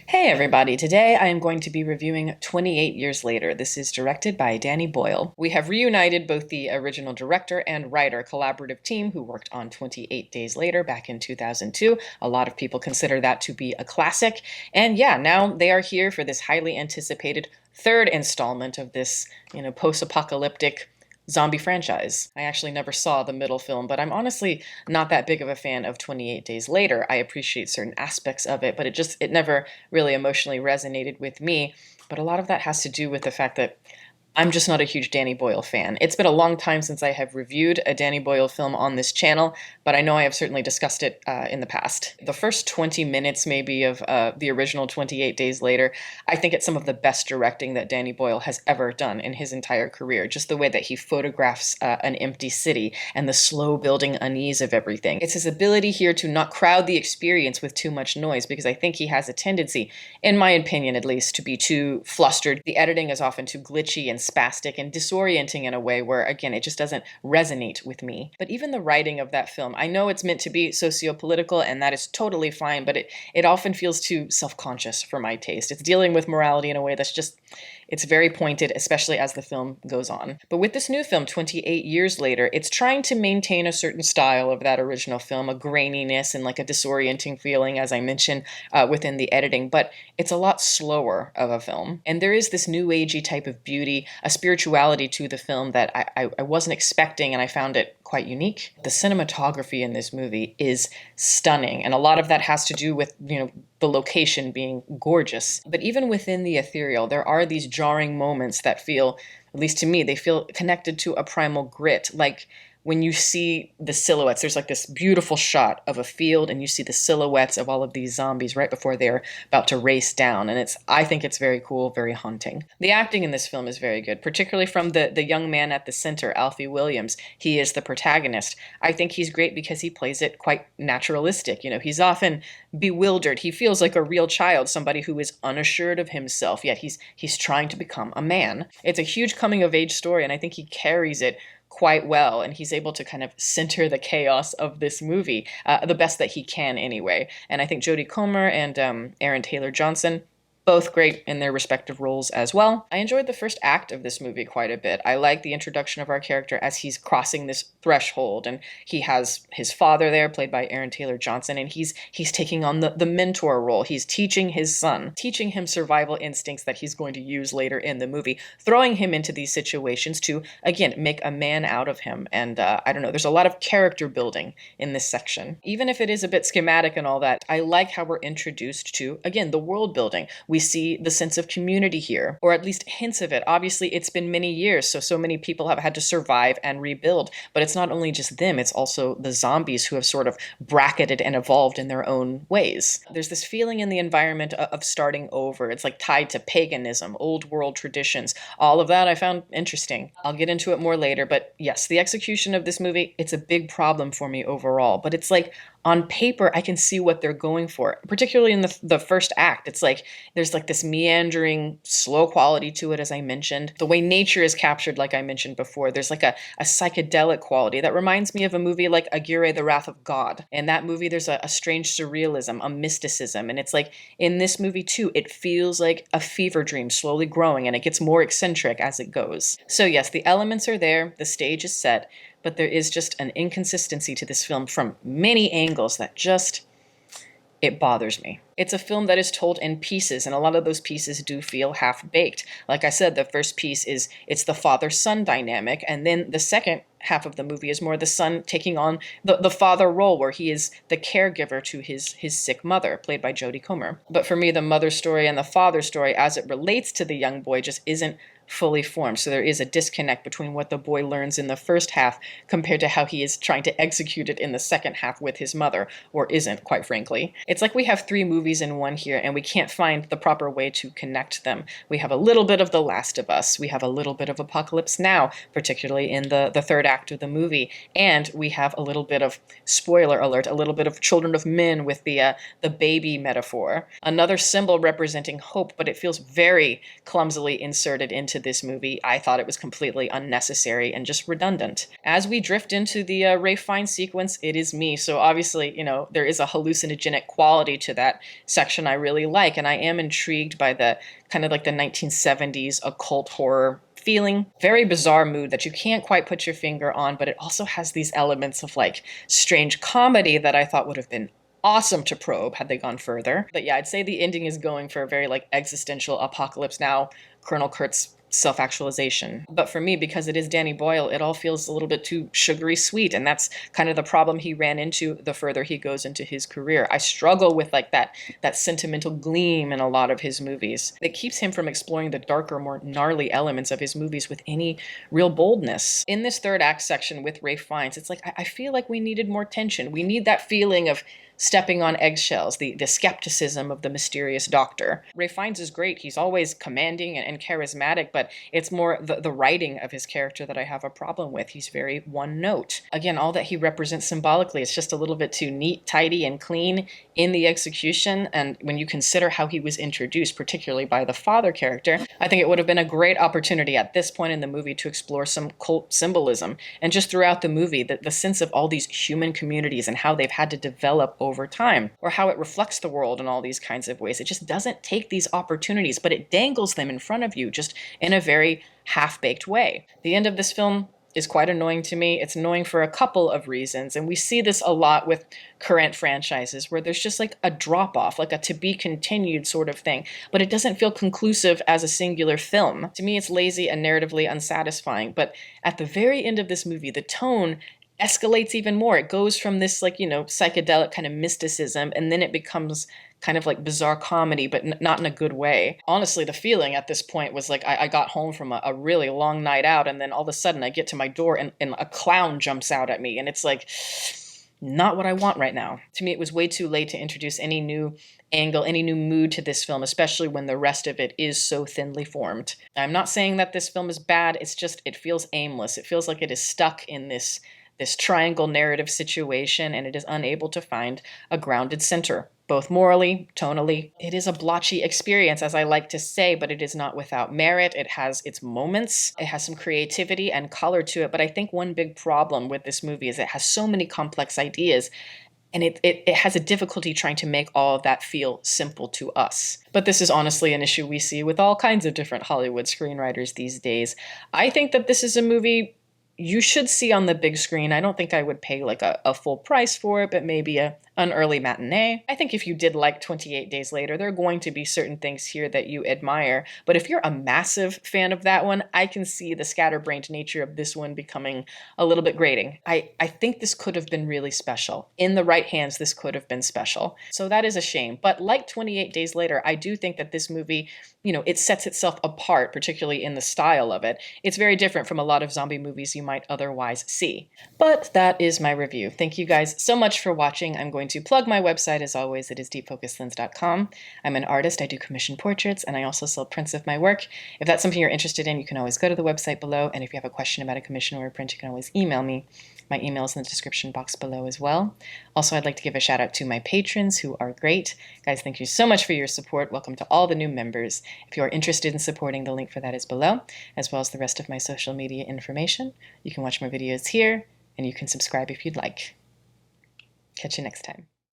Hey everybody, today I am going to be reviewing 28 Years Later. This is directed by Danny Boyle. We have reunited both the original director and writer collaborative team who worked on 28 Days Later back in 2002. A lot of people consider that to be a classic. And yeah, now they are here for this highly anticipated third installment of this, post-apocalyptic zombie franchise. I actually never saw the middle film, but I'm honestly not that big of a fan of 28 Days Later. I appreciate certain aspects of it, but it never really emotionally resonated with me. But a lot of that has to do with the fact that I'm just not a huge Danny Boyle fan. It's been a long time since I have reviewed a Danny Boyle film on this channel, but I know I have certainly discussed it in the past. The first 20 minutes, maybe, of the original 28 Days Later, I think it's some of the best directing that Danny Boyle has ever done in his entire career. Just the way that he photographs an empty city and the slow building unease of everything. It's his ability here to not crowd the experience with too much noise, because I think he has a tendency, in my opinion at least, to be too flustered. The editing is often too glitchy and spastic and disorienting in a way where, again, it just doesn't resonate with me. But even the writing of that film, I know it's meant to be socio-political, and that is totally fine, but it often feels too self-conscious for my taste. It's dealing with morality in a way that's just, it's very pointed, especially as the film goes on. But with this new film, 28 Years Later, it's trying to maintain a certain style of that original film, a graininess and like a disorienting feeling, as I mentioned, within the editing, but it's a lot slower of a film. And there is this new agey type of beauty, a spirituality to the film that I wasn't expecting, and I found it quite unique. The cinematography in this movie is stunning, and a lot of that has to do with, the location being gorgeous. But even within the ethereal, there are these jarring moments that feel, at least to me, they feel connected to a primal grit. Like when you see the silhouettes, there's like this beautiful shot of a field and you see the silhouettes of all of these zombies right before they're about to race down. And I think it's very cool, very haunting. The acting in this film is very good, particularly from the young man at the center, Alfie Williams. He is the protagonist. I think he's great because he plays it quite naturalistic. He's often bewildered. He feels like a real child, somebody who is unassured of himself, yet he's trying to become a man. It's a huge coming of age story, and I think he carries it quite well, and he's able to kind of center the chaos of this movie the best that he can anyway. And I think Jodie Comer and Aaron Taylor Johnson, both great in their respective roles as well. I enjoyed the first act of this movie quite a bit. I like the introduction of our character as he's crossing this threshold, and he has his father there, played by Aaron Taylor Johnson, and he's taking on the mentor role. He's teaching his son, teaching him survival instincts that he's going to use later in the movie, throwing him into these situations to, again, make a man out of him. And I don't know, there's a lot of character building in this section. Even if it is a bit schematic and all that, I like how we're introduced to, again, the world building. We see the sense of community here, or at least hints of it. Obviously, it's been many years, so many people have had to survive and rebuild, but it's not only just them, it's also the zombies who have sort of bracketed and evolved in their own ways. There's this feeling in the environment of starting over. It's like tied to paganism, old world traditions. All of that I found interesting. I'll get into it more later, but yes, the execution of this movie, it's a big problem for me overall, but it's like, on paper, I can see what they're going for, particularly in the first act. It's like there's like this meandering, slow quality to it, as I mentioned. The way nature is captured, like I mentioned before, there's like a psychedelic quality that reminds me of a movie like Aguirre, The Wrath of God. In that movie, there's a strange surrealism, a mysticism, and it's like in this movie too, it feels like a fever dream slowly growing, and it gets more eccentric as it goes. So yes, the elements are there, the stage is set, but there is just an inconsistency to this film from many angles that just, it bothers me. It's a film that is told in pieces, and a lot of those pieces do feel half-baked. Like I said, the first piece it's the father-son dynamic, and then the second half of the movie is more the son taking on the father role, where he is the caregiver to his sick mother, played by Jodie Comer. But for me, the mother story and the father story, as it relates to the young boy, just isn't fully formed. So there is a disconnect between what the boy learns in the first half compared to how he is trying to execute it in the second half with his mother, or isn't, quite frankly. It's like we have three movies in one here, and we can't find the proper way to connect them. We have a little bit of The Last of Us, we have a little bit of Apocalypse Now, particularly in the third act of the movie, and we have a little bit of, spoiler alert, a little bit of Children of Men with the baby metaphor. Another symbol representing hope, but it feels very clumsily inserted into this movie, I thought it was completely unnecessary and just redundant. As we drift into the Ralph Fiennes sequence, it is me. So obviously, there is a hallucinogenic quality to that section I really like, and I am intrigued by the kind of like the 1970s occult horror feeling. Very bizarre mood that you can't quite put your finger on, but it also has these elements of like strange comedy that I thought would have been awesome to probe had they gone further. But yeah, I'd say the ending is going for a very like existential apocalypse now, Colonel Kurt's self-actualization. But for me, because it is Danny Boyle, it all feels a little bit too sugary sweet, and that's kind of the problem he ran into the further he goes into his career. I struggle with like that sentimental gleam in a lot of his movies. It keeps him from exploring the darker, more gnarly elements of his movies with any real boldness. In this third act section with Ralph Fiennes, it's like I feel like we needed more tension. We need that feeling of stepping on eggshells, the skepticism of the mysterious doctor. Ralph Fiennes is great. He's always commanding and charismatic, but it's more the writing of his character that I have a problem with. He's very one note. Again, all that he represents symbolically, it's just a little bit too neat, tidy, and clean in the execution. And when you consider how he was introduced, particularly by the father character, I think it would have been a great opportunity at this point in the movie to explore some cult symbolism. And just throughout the movie, the sense of all these human communities and how they've had to develop over time, or how it reflects the world in all these kinds of ways. It just doesn't take these opportunities, but it dangles them in front of you just in a very half-baked way. The end of this film is quite annoying to me. It's annoying for a couple of reasons, and we see this a lot with current franchises where there's just like a drop-off, like a to-be-continued sort of thing, but it doesn't feel conclusive as a singular film. To me, it's lazy and narratively unsatisfying, but at the very end of this movie, the tone escalates even more. It goes from this like, psychedelic kind of mysticism, and then it becomes kind of like bizarre comedy, but not in a good way. Honestly, the feeling at this point was like I got home from a really long night out, and then all of a sudden I get to my door and a clown jumps out at me, and it's like, not what I want right now. To me, it was way too late to introduce any new angle, any new mood to this film, especially when the rest of it is so thinly formed. I'm not saying that this film is bad, it's just, it feels aimless. It feels like it is stuck in this triangle narrative situation, and it is unable to find a grounded center, both morally, tonally. It is a blotchy experience, as I like to say, but it is not without merit. It has its moments. It has some creativity and color to it, but I think one big problem with this movie is it has so many complex ideas, and it has a difficulty trying to make all of that feel simple to us. But this is honestly an issue we see with all kinds of different Hollywood screenwriters these days. I think that this is a movie you should see on the big screen. I don't think I would pay like a full price for it, but maybe an early matinee. I think if you did like 28 Days Later, there are going to be certain things here that you admire. But if you're a massive fan of that one, I can see the scatterbrained nature of this one becoming a little bit grating. I think this could have been really special. In the right hands, this could have been special. So that is a shame. But like 28 Days Later, I do think that this movie, it sets itself apart, particularly in the style of it. It's very different from a lot of zombie movies you might otherwise see. But that is my review. Thank you guys so much for watching. I'm going to plug my website as always. It is deepfocuslens.com. I'm an artist. I do commission portraits, and I also sell prints of my work. If that's something you're interested in, you can always go to the website below, and if you have a question about a commission or a print, you can always email me. My email is in the description box below as well. Also, I'd like to give a shout out to my patrons who are great. Guys, thank you so much for your support. Welcome to all the new members. If you are interested in supporting, the link for that is below, as well as the rest of my social media information. You can watch my videos here, and you can subscribe if you'd like. Catch you next time.